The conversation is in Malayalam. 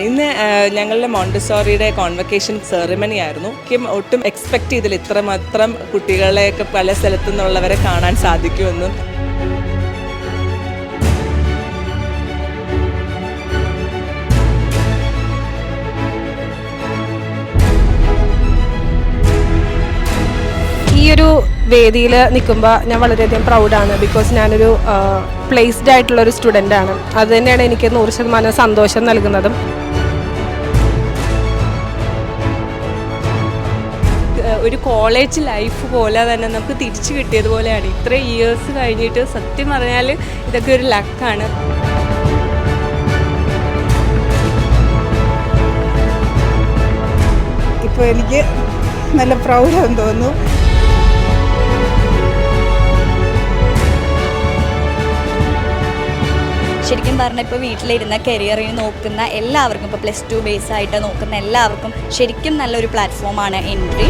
ഇന്ന് ഞങ്ങളുടെ മോണ്ടിസോറിയുടെ കോൺവക്കേഷൻ സെറിമണി ആയിരുന്നു. ഒട്ടും എക്സ്പെക്ട് ചെയ്തില്ല ഇത്രമാത്രം കുട്ടികളെയൊക്കെ പല സ്ഥലത്തു നിന്നുള്ളവരെ കാണാൻ സാധിക്കുമെന്നും. ഈ ഒരു വേദിയിൽ നിൽക്കുമ്പോൾ ഞാൻ വളരെയധികം പ്രൗഡാണ്. ബിക്കോസ് ഞാനൊരു പ്ലേസ്ഡ് ആയിട്ടുള്ളൊരു സ്റ്റുഡൻ്റാണ്. അത് തന്നെയാണ് എനിക്ക് 100% സന്തോഷം നൽകുന്നതും. ഒരു കോളേജ് ലൈഫ് പോലെ തന്നെ നമുക്ക് തിരിച്ചു കിട്ടിയതുപോലെയാണ്. ഇത്ര ഇയേഴ്സ് കഴിഞ്ഞിട്ട് സത്യം പറഞ്ഞാൽ ഇതൊക്കെ ഒരു ലക്കാണ്. ഇപ്പോൾ എനിക്ക് നല്ല പ്രൗഡാണെന്ന് തോന്നുന്നു. ശരിക്കും പറഞ്ഞാൽ ഇപ്പോൾ വീട്ടിലിരുന്ന കരിയറിന് നോക്കുന്ന എല്ലാവർക്കും, ഇപ്പോൾ +2 ബേസ് ആയിട്ട് നോക്കുന്ന എല്ലാവർക്കും ശരിക്കും നല്ലൊരു പ്ലാറ്റ്ഫോമാണ് എൻട്രി.